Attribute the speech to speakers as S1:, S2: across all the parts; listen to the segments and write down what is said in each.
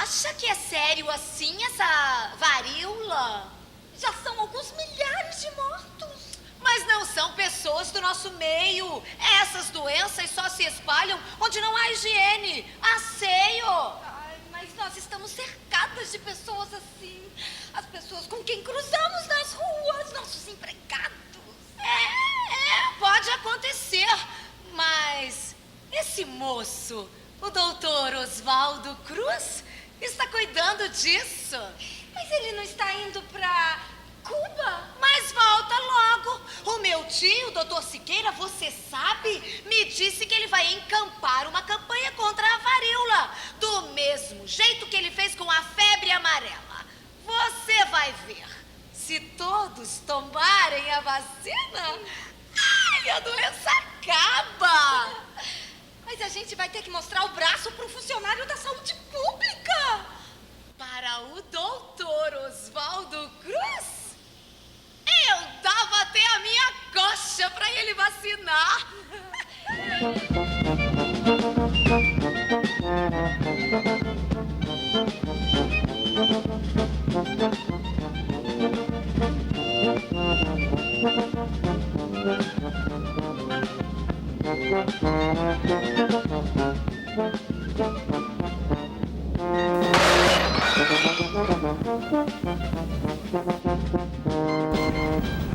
S1: acha que é sério assim essa varíola?
S2: Já são alguns milhares de mortos.
S1: Mas não são pessoas do nosso meio. Essas doenças só se espalham onde não há higiene, asseio.
S2: Ai, mas nós estamos cercadas de pessoas assim. As pessoas com quem cruzamos nas ruas, nossos empregados.
S1: Pode acontecer. Mas esse moço, o doutor Oswaldo Cruz, está cuidando disso.
S2: Mas ele não está indo para Cuba?
S1: Mas volta logo. O meu tio, o doutor Siqueira, você sabe, me disse que ele vai encampar uma campanha contra a varíola, do mesmo jeito que ele fez com a febre amarela. Você vai ver. Se todos tomarem a vacina, a doença acaba.
S2: Mas a gente vai ter que mostrar o braço para o funcionário da saúde pública.
S1: Para o doutor Oswaldo Cruz, eu dava até a minha coxa para ele vacinar.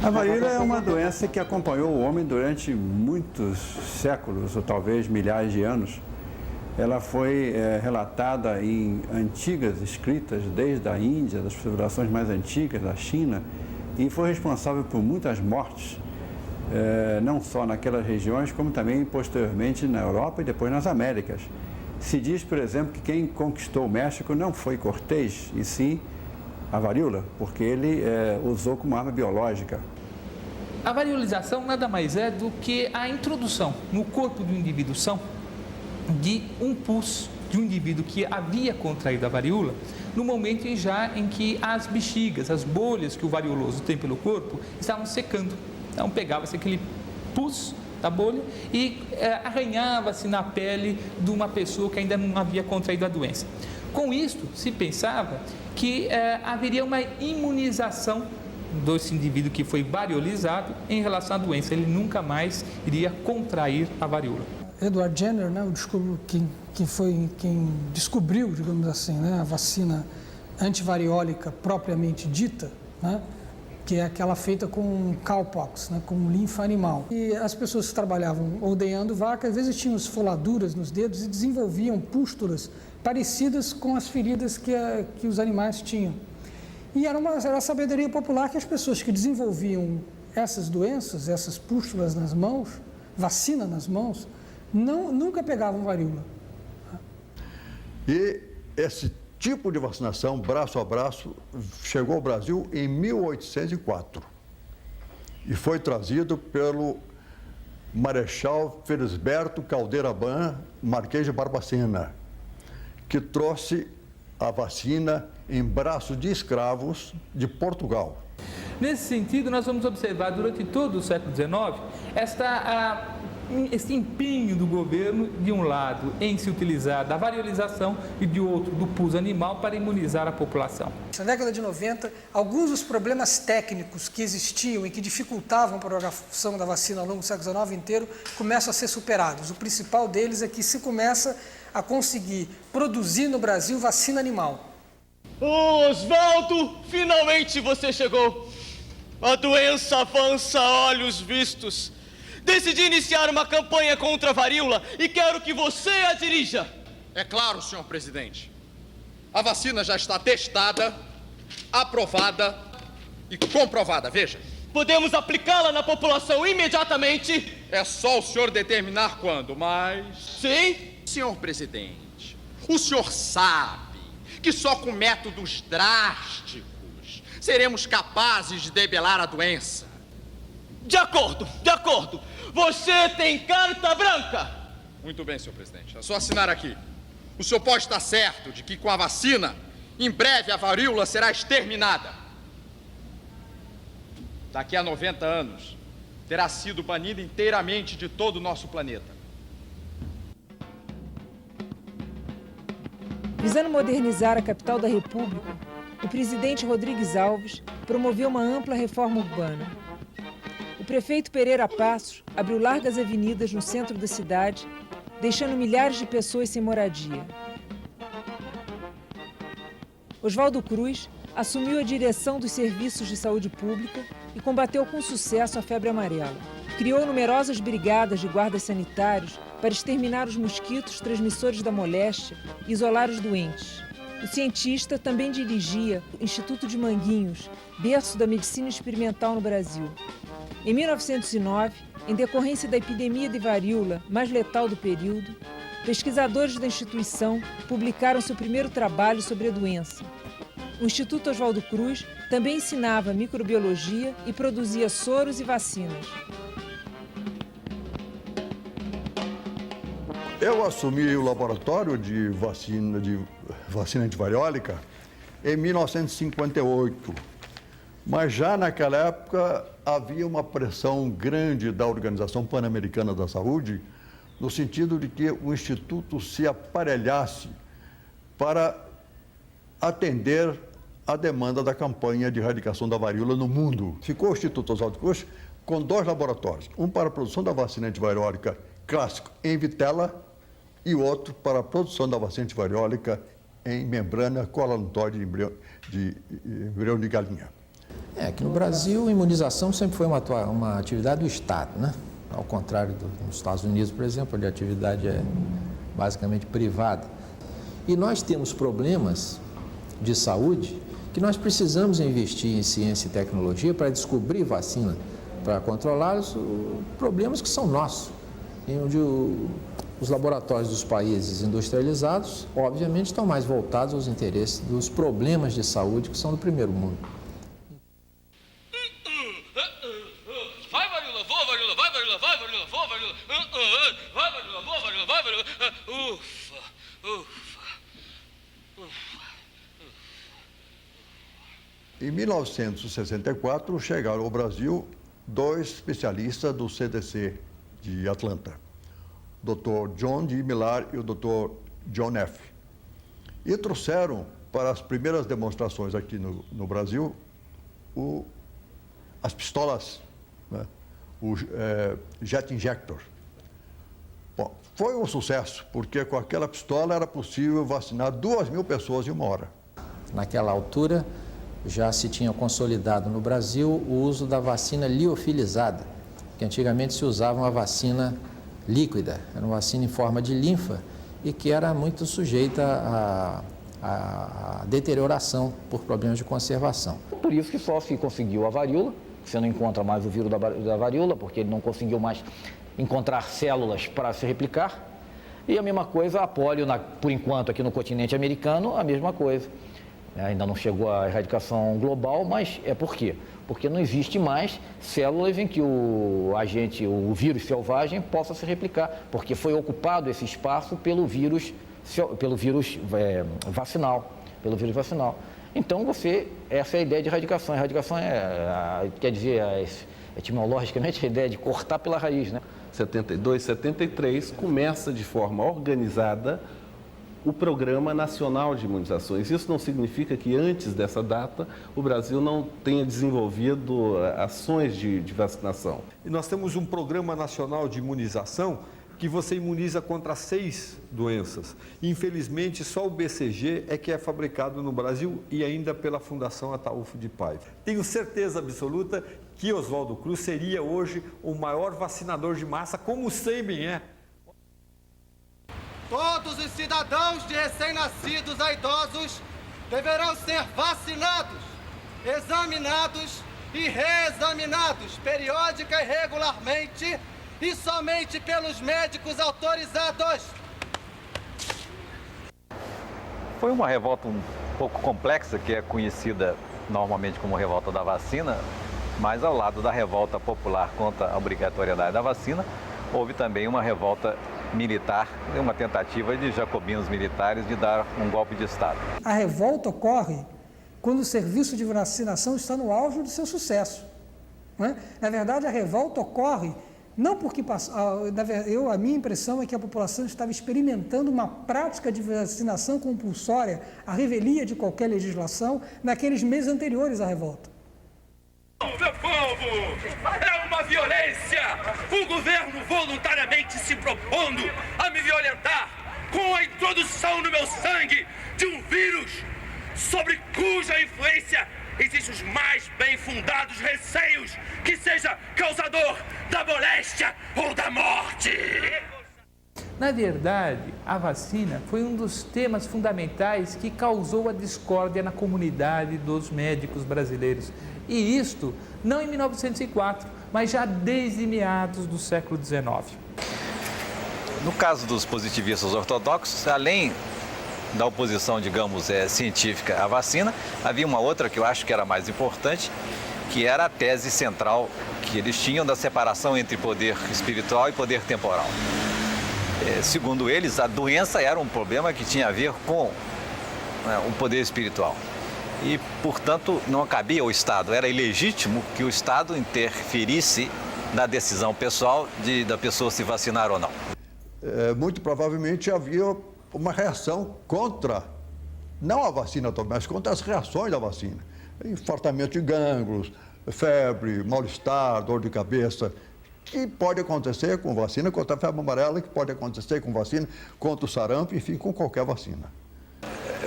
S3: A varíola é uma doença que acompanhou o homem durante muitos séculos, ou talvez milhares de anos. Ela foi relatada em antigas escritas, desde a Índia, das civilizações mais antigas, da China, e foi responsável por muitas mortes, não só naquelas regiões, como também posteriormente na Europa e depois nas Américas. Se diz, por exemplo, que quem conquistou o México não foi Cortés, e sim a varíola, porque ele usou como arma biológica.
S4: A variolização nada mais é do que a introdução no corpo do indivíduo são de um pus de um indivíduo que havia contraído a varíola no momento em que as bexigas, as bolhas que o varioloso tem pelo corpo estavam secando. Então pegava-se aquele pus da bolha e arranhava-se na pele de uma pessoa que ainda não havia contraído a doença. Com isto, se pensava que haveria uma imunização desse indivíduo que foi variolizado em relação à doença. Ele nunca mais iria contrair a varíola.
S5: Edward Jenner, né, quem descobriu, digamos assim, né, a vacina antivariólica propriamente dita, né, que é aquela feita com cowpox, né, com linfa animal. E as pessoas que trabalhavam ordenhando vaca, às vezes tinham esfoladuras nos dedos e desenvolviam pústulas parecidas com as feridas que os animais tinham. E era a sabedoria popular que as pessoas que desenvolviam essas doenças, essas pústulas nas mãos, vacina nas mãos, nunca pegavam varíola.
S6: E esse tipo de vacinação, braço a braço, chegou ao Brasil em 1804 e foi trazido pelo Marechal Felisberto Caldeira Bam, Marquês de Barbacena, que trouxe a vacina em braço de escravos de Portugal.
S4: Nesse sentido, nós vamos observar durante todo o século XIX esse empenho do governo, de um lado, em se utilizar da variolização e de outro, do pus animal para imunizar a população.
S5: Na década de 90, alguns dos problemas técnicos que existiam e que dificultavam a propagação da vacina ao longo do século XIX inteiro começam a ser superados. O principal deles é que se começa a conseguir produzir no Brasil vacina animal.
S7: Oswaldo, finalmente você chegou. A doença avança a olhos vistos. Decidi iniciar uma campanha contra a varíola e quero que você a dirija.
S8: É claro, senhor presidente. A vacina já está testada, aprovada e comprovada, veja.
S7: Podemos aplicá-la na população imediatamente?
S8: É só o senhor determinar quando, mas...
S7: Sim?
S8: Senhor presidente, o senhor sabe que só com métodos drásticos seremos capazes de debelar a doença.
S7: De acordo, de acordo. Você tem carta branca.
S8: Muito bem, senhor presidente. É só assinar aqui. O senhor pode estar certo de que com a vacina, em breve a varíola será exterminada. Daqui a 90 anos, terá sido banida inteiramente de todo o nosso planeta.
S9: Visando modernizar a capital da República, o presidente Rodrigues Alves promoveu uma ampla reforma urbana. O prefeito Pereira Passos abriu largas avenidas no centro da cidade, deixando milhares de pessoas sem moradia. Oswaldo Cruz assumiu a direção dos serviços de saúde pública e combateu com sucesso a febre amarela. Criou numerosas brigadas de guardas sanitários para exterminar os mosquitos transmissores da moléstia e isolar os doentes. O cientista também dirigia o Instituto de Manguinhos, berço da medicina experimental no Brasil. Em 1909, em decorrência da epidemia de varíola mais letal do período, pesquisadores da instituição publicaram seu primeiro trabalho sobre a doença. O Instituto Oswaldo Cruz também ensinava microbiologia e produzia soros e vacinas.
S6: Eu assumi o laboratório de vacina antivariólica em 1958, mas já naquela época havia uma pressão grande da Organização Pan-Americana da Saúde, no sentido de que o Instituto se aparelhasse para atender a demanda da campanha de erradicação da varíola no mundo. Ficou o Instituto Oswaldo Cruz com 2 laboratórios, um para a produção da vacina antivariólica clássica em vitela e outro para a produção da vacina antivariólica em membrana coagulantória de embrião de galinha.
S10: Aqui no Brasil, a imunização sempre foi uma atividade do Estado, né? Ao contrário dos Estados Unidos, por exemplo, onde a atividade é basicamente privada. E nós temos problemas de saúde que nós precisamos investir em ciência e tecnologia para descobrir vacina, para controlar os problemas que são nossos, em onde os laboratórios dos países industrializados, obviamente, estão mais voltados aos interesses dos problemas de saúde que são do primeiro mundo.
S11: Vai, varíola, voa, varíola, vai, varíola, vai, varíola, voa, varíola, vai, varíola, voa, varíola, vai, varíola, ufa, ufa, ufa.
S6: Em 1964, chegaram ao Brasil 2 especialistas do CDC de Atlanta, o Dr. John D. Millar e o Dr. John F. E trouxeram para as primeiras demonstrações aqui no Brasil as pistolas, né? O jet injector. Bom, foi um sucesso, porque com aquela pistola era possível vacinar 2.000 pessoas em 1 hora.
S10: Naquela altura, já se tinha consolidado no Brasil o uso da vacina liofilizada, que antigamente se usava uma vacina líquida, era uma vacina em forma de linfa e que era muito sujeita à deterioração por problemas de conservação.
S12: Por isso que só se conseguiu a varíola, você não encontra mais o vírus da varíola, porque ele não conseguiu mais encontrar células para se replicar. E a mesma coisa a polio, por enquanto, aqui no continente americano, a mesma coisa. Ainda não chegou à erradicação global, mas é por quê? Porque não existe mais células em que o vírus selvagem possa se replicar, porque foi ocupado esse espaço pelo vírus vacinal. Então, essa é a ideia de erradicação. A erradicação quer dizer, etimologicamente, a ideia de cortar pela raiz, né?
S13: 72, 73, começa de forma organizada o Programa Nacional de Imunizações. Isso não significa que antes dessa data o Brasil não tenha desenvolvido ações de vacinação.
S14: E nós temos um Programa Nacional de Imunização que você imuniza contra 6 doenças. Infelizmente, só o BCG é que é fabricado no Brasil e ainda pela Fundação Ataulfo de Paiva. Tenho certeza absoluta que Oswaldo Cruz seria hoje o maior vacinador de massa, como o Sabin é.
S15: Todos os cidadãos de recém-nascidos a idosos deverão ser vacinados, examinados e reexaminados periódica e regularmente e somente pelos médicos autorizados.
S16: Foi uma revolta um pouco complexa, que é conhecida normalmente como revolta da vacina, mas ao lado da revolta popular contra a obrigatoriedade da vacina, houve também uma revolta militar, uma tentativa de jacobinos militares de dar um golpe de Estado.
S5: A revolta ocorre quando o serviço de vacinação está no auge do seu sucesso. Não é? Na verdade, a revolta ocorre Não porque a minha impressão é que a população estava experimentando uma prática de vacinação compulsória, a revelia de qualquer legislação, naqueles meses anteriores à revolta.
S11: Meu povo, é uma violência! O governo voluntariamente se propondo a me violentar com a introdução no meu sangue de um vírus sobre cuja influência existem os mais bem fundados receios que seja causador da moléstia ou da morte.
S4: Na verdade, a vacina foi um dos temas fundamentais que causou a discórdia na comunidade dos médicos brasileiros. E isto não em 1904, mas já desde meados do século XIX.
S16: No caso dos positivistas ortodoxos, além da oposição, digamos, científica à vacina, havia uma outra que eu acho que era mais importante, que era a tese central que eles tinham da separação entre poder espiritual e poder temporal. Segundo eles, a doença era um problema que tinha a ver com o poder espiritual. E, portanto, não cabia ao Estado, era ilegítimo que o Estado interferisse na decisão pessoal da pessoa se vacinar ou não.
S6: Muito provavelmente havia uma reação contra, não a vacina, mas contra as reações da vacina. Infartamento de gânglios, febre, mal-estar, dor de cabeça, que pode acontecer com vacina contra a febre amarela, que pode acontecer com vacina contra o sarampo, enfim, com qualquer vacina.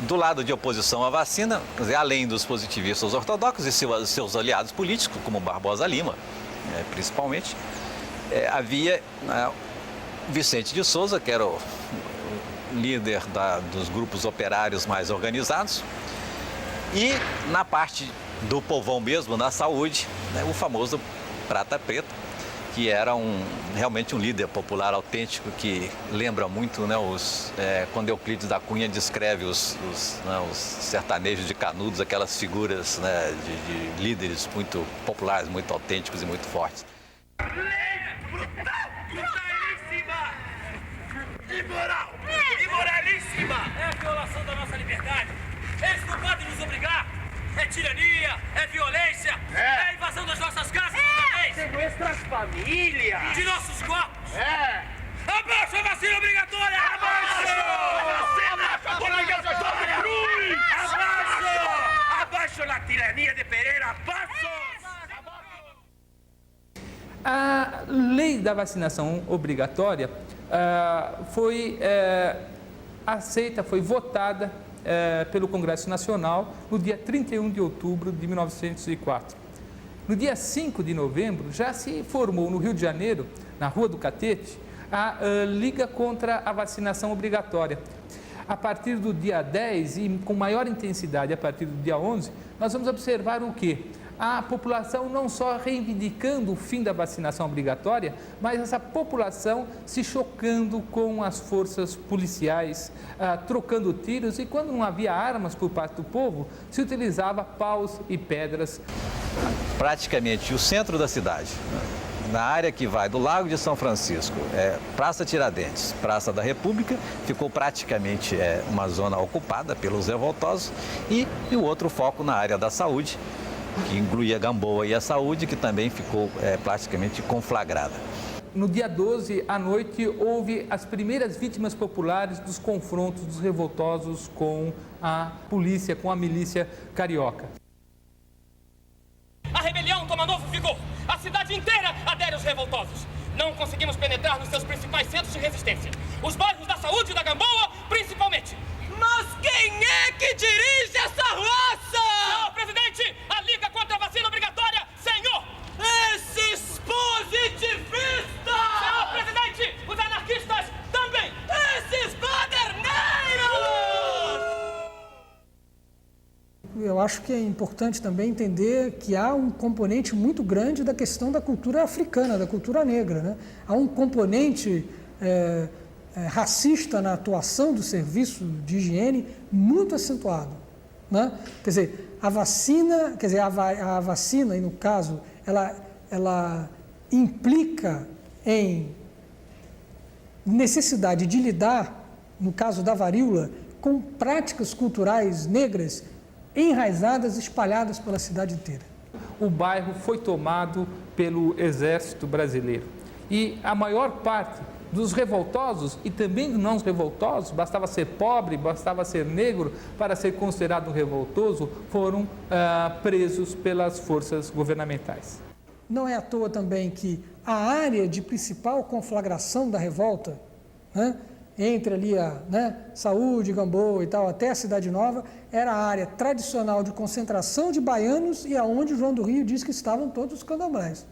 S16: Do lado de oposição à vacina, além dos positivistas ortodoxos e seus aliados políticos, como Barbosa Lima, principalmente, havia Vicente de Souza, que era o líder dos grupos operários mais organizados, e na parte do povão mesmo, na saúde, o famoso Prata Preta, que era realmente um líder popular autêntico, que lembra muito, quando Euclides da Cunha descreve os sertanejos de Canudos, aquelas figuras de líderes muito populares, muito autênticos e muito fortes.
S11: Imoral! Imoralíssima! É a violação da nossa liberdade. Eles não podem nos obrigar. É tirania, é violência, é invasão das nossas casas, sequestro das famílias, de nossos corpos. Abaixo a vacina obrigatória! Abaixo! A vacina obrigatória! Abaixo! Abaixo a tirania de Pereira! Abaixo!
S4: A lei da vacinação obrigatória foi aceita, foi votada pelo Congresso Nacional no dia 31 de outubro de 1904. No dia 5 de novembro, já se formou no Rio de Janeiro, na Rua do Catete, a Liga contra a Vacinação Obrigatória. A partir do dia 10 e com maior intensidade a partir do dia 11, nós vamos observar o quê? A população não só reivindicando o fim da vacinação obrigatória, mas essa população se chocando com as forças policiais, trocando tiros, e quando não havia armas por parte do povo, se utilizava paus e pedras.
S16: Praticamente o centro da cidade, na área que vai do Lago de São Francisco, Praça Tiradentes, Praça da República, ficou praticamente uma zona ocupada pelos revoltosos, e o outro foco na área da saúde, que incluía Gamboa e a Saúde, que também ficou praticamente conflagrada.
S4: No dia 12, à noite, houve as primeiras vítimas populares dos confrontos dos revoltosos com a polícia, com a milícia carioca.
S11: A rebelião toma novo vigor. A cidade inteira adere aos revoltosos. Não conseguimos penetrar nos seus principais centros de resistência. Os bairros da Saúde e da Gamboa, principalmente. Mas quem é que dirige essa raça? Senhor presidente, a Liga contra a Vacina Obrigatória, senhor! Esses positivistas! Senhor presidente, os anarquistas também! Esses baderneiros!
S5: Eu acho que é importante também entender que há um componente muito grande da questão da cultura africana, da cultura negra, né? Há um componente racista na atuação do serviço de higiene muito acentuado, né? Quer dizer, a vacina, e no caso, ela implica em necessidade de lidar, no caso da varíola, com práticas culturais negras enraizadas, espalhadas pela cidade inteira.
S4: O bairro foi tomado pelo Exército Brasileiro. E a maior parte dos revoltosos e também dos não revoltosos, bastava ser pobre, bastava ser negro para ser considerado um revoltoso, foram presos pelas forças governamentais.
S5: Não é à toa também que a área de principal conflagração da revolta, né, entre ali a Saúde, Gamboa e tal, até a Cidade Nova, era a área tradicional de concentração de baianos e aonde João do Rio diz que estavam todos os candomblés.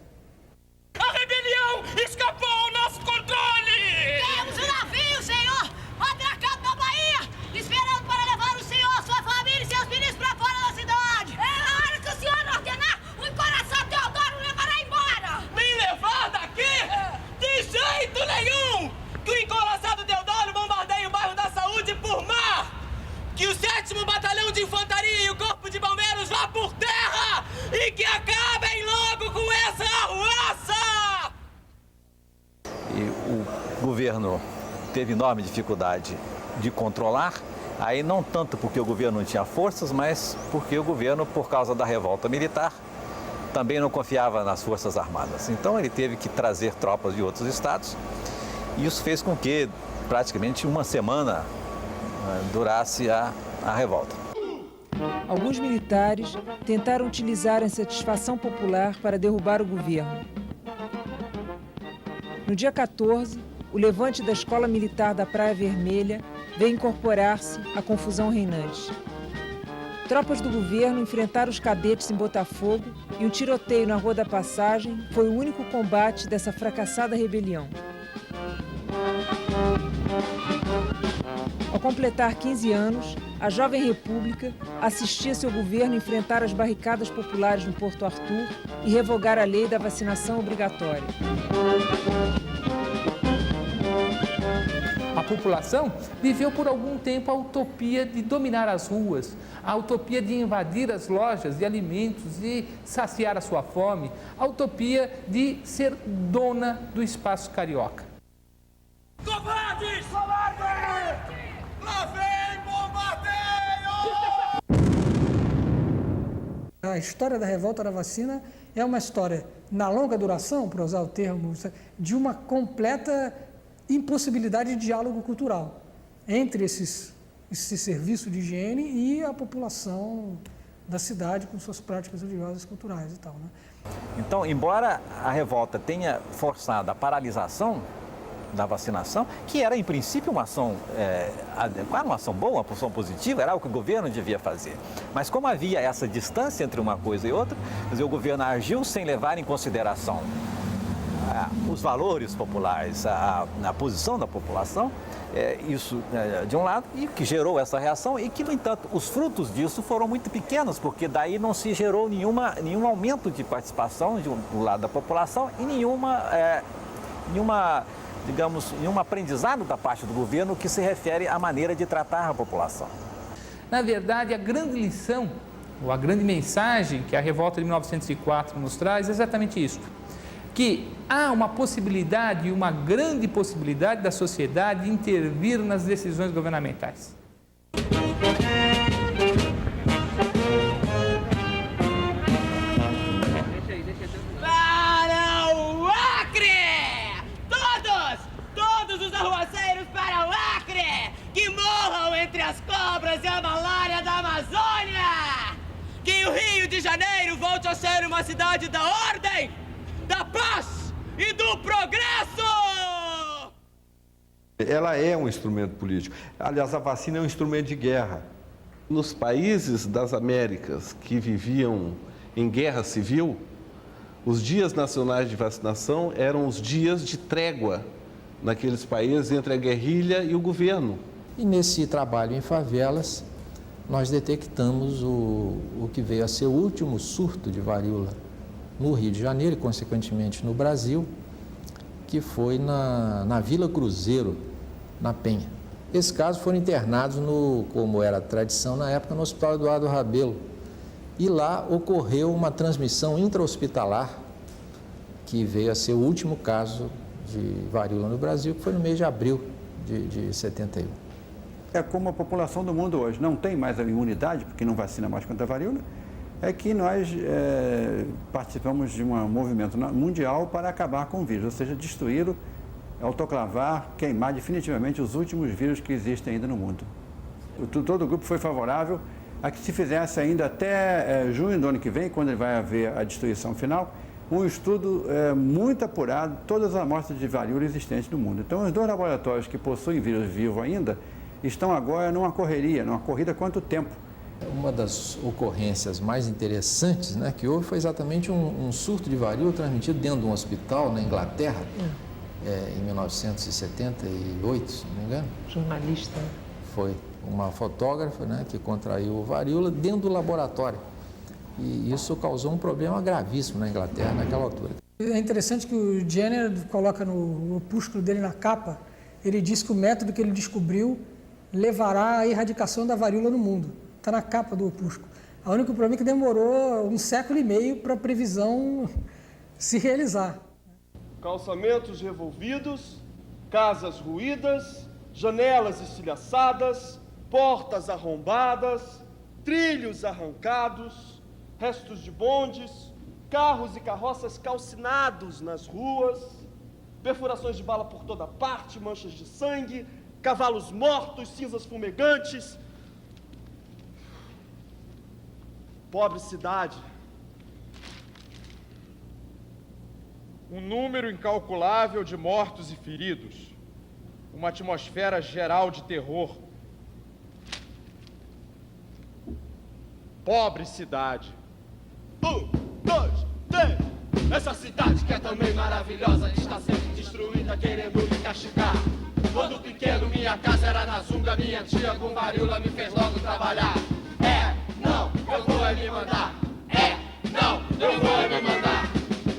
S11: A rebelião escapou ao nosso controle!
S1: Temos um navio, senhor! Atracado na Bahia! Esperando para levar o senhor, sua família e seus ministros para fora da cidade!
S2: É a hora que o senhor ordenar, o Encoraçado Deodoro levará embora!
S11: Me levar daqui? De jeito nenhum! Que o Encoraçado Deodoro bombardeie o bairro da Saúde por mar! Que o 7º Batalhão de Infantaria e o Corpo de Bombeiros vá por terra! E que acabem logo com essa arruaça!
S16: E o governo teve enorme dificuldade de controlar, aí não tanto porque o governo não tinha forças, mas porque o governo, por causa da revolta militar, também não confiava nas Forças Armadas. Então ele teve que trazer tropas de outros estados e isso fez com que praticamente uma semana durasse a revolta.
S9: Alguns militares tentaram utilizar a insatisfação popular para derrubar o governo. No dia 14, o levante da Escola Militar da Praia Vermelha veio incorporar-se à confusão reinante. Tropas do governo enfrentaram os cadetes em Botafogo e um tiroteio na Rua da Passagem foi o único combate dessa fracassada rebelião. Ao completar 15 anos, a Jovem República assistia seu governo enfrentar as barricadas populares no Porto Arthur e revogar a lei da vacinação obrigatória.
S4: A população viveu por algum tempo a utopia de dominar as ruas, a utopia de invadir as lojas de alimentos e saciar a sua fome, a utopia de ser dona do espaço carioca.
S11: Covardes! Covardes! Lá vem bombardeio!
S5: A história da revolta da vacina é uma história, na longa duração, para usar o termo, de uma completa impossibilidade de diálogo cultural entre esse serviço de higiene e a população da cidade com suas práticas religiosas, culturais e tal, né?
S16: Então, embora a revolta tenha forçado a paralisação da vacinação, que era em princípio uma ação uma ação boa, uma ação positiva, era o que o governo devia fazer. Mas como havia essa distância entre uma coisa e outra, quer dizer, o governo agiu sem levar em consideração os valores populares, a posição da população, isso de um lado, e que gerou essa reação e que, no entanto, os frutos disso foram muito pequenos, porque daí não se gerou nenhum aumento de participação do lado da população e nenhum aprendizado da parte do governo que se refere à maneira de tratar a população.
S4: Na verdade, a grande lição, ou a grande mensagem que a revolta de 1904 nos traz é exatamente isso, que há uma possibilidade, uma grande possibilidade da sociedade intervir nas decisões governamentais.
S11: Para o Acre! Todos os arruaceiros para o Acre! Que morram entre as cobras e a malária da Amazônia! Que o Rio de Janeiro volte a ser uma cidade da ordem, da paz e do progresso!
S14: Ela é um instrumento político. Aliás, a vacina é um instrumento de guerra.
S13: Nos países das Américas que viviam em guerra civil, os dias nacionais de vacinação eram os dias de trégua naqueles países entre a guerrilha e o governo.
S10: E nesse trabalho em favelas, nós detectamos o que veio a ser o último surto de varíola no Rio de Janeiro e, consequentemente, no Brasil, que foi na Vila Cruzeiro, na Penha. Esses casos foram internados, como era a tradição na época, no Hospital Eduardo Rabelo. E lá ocorreu uma transmissão intra-hospitalar, que veio a ser o último caso de varíola no Brasil, que foi no mês de abril de 71.
S3: É como a população do mundo hoje não tem mais a imunidade, porque não vacina mais contra a varíola, é que nós participamos de um movimento mundial para acabar com o vírus, ou seja, destruí-lo, autoclavar, queimar definitivamente os últimos vírus que existem ainda no mundo. Todo o grupo foi favorável a que se fizesse ainda até junho do ano que vem, quando vai haver a destruição final, um estudo muito apurado, todas as amostras de varíola existentes no mundo. Então, os 2 laboratórios que possuem vírus vivo ainda estão agora numa corrida quanto tempo.
S10: Uma das ocorrências mais interessantes, né, que houve foi exatamente um surto de varíola transmitido dentro de um hospital na Inglaterra, em 1978, se não me engano.
S9: Jornalista.
S10: Foi uma fotógrafa, né, que contraiu varíola dentro do laboratório. E isso causou um problema gravíssimo na Inglaterra naquela altura.
S5: É interessante que o Jenner coloca no opúsculo dele na capa, ele diz que o método que ele descobriu levará à erradicação da varíola no mundo. Está na capa do opúsculo. O único problema é que demorou 1,5 séculos para a previsão se realizar.
S17: Calçamentos revolvidos, casas ruídas, janelas estilhaçadas, portas arrombadas, trilhos arrancados, restos de bondes, carros e carroças calcinados nas ruas, perfurações de bala por toda parte, manchas de sangue, cavalos mortos, cinzas fumegantes. Pobre cidade.
S8: Um número incalculável de mortos e feridos. Uma atmosfera geral de terror. Pobre cidade.
S7: 1, 2, 3. Essa cidade que é também maravilhosa está sendo destruída, querendo me castigar. Quando pequeno, minha casa era na Zunga, minha tia com varíola me fez logo trabalhar. Não, eu vou me mandar. Não, eu vou me mandar.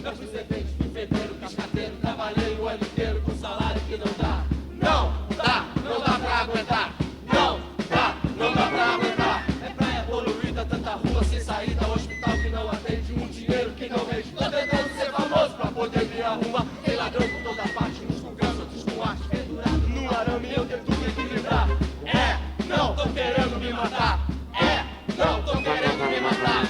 S7: Eu fui servente, fui pedreiro, cascateiro, trabalhei o ano inteiro com salário que não dá. Não dá pra aguentar. Não dá pra aguentar. É praia poluída, tanta rua sem saída, hospital que não atende, um dinheiro que não rende. Tô tentando ser famoso pra poder me arrumar. Tem ladrão por toda parte, uns com grana, outros com arte, pendurado no arame, eu tento me equilibrar. Não, tô querendo me matar. Não, tô querendo me matar.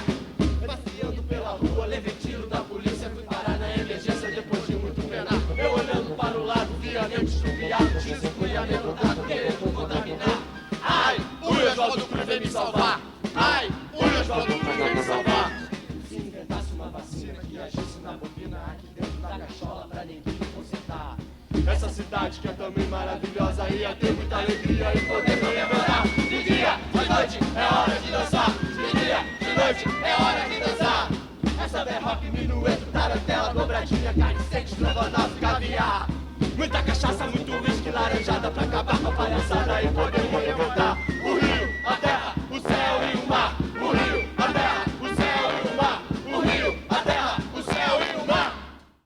S7: Passeando pela rua, levei tiro da polícia, fui parar na emergência depois de muito penar. Eu olhando para o lado, via nego estrupiado, disse que ia me rodado, querendo contaminar. Ai, o Oswaldo Cruz vem me salvar. Ai, o Oswaldo Cruz vem me salvar. Se inventasse uma vacina que agisse na bobina aqui dentro da cachola pra ninguém consertar. Essa cidade que é também maravilhosa, ia ter muita alegria e poder comemorar. De dia, de noite, é hora de dançar. De dia, de noite, é hora de dançar. Essa berroque, minueto, tarantela, dobradinha, caricete, estrogonofe, caviar. Muita cachaça, muito uísque, laranjada pra acabar com a palhaçada e poder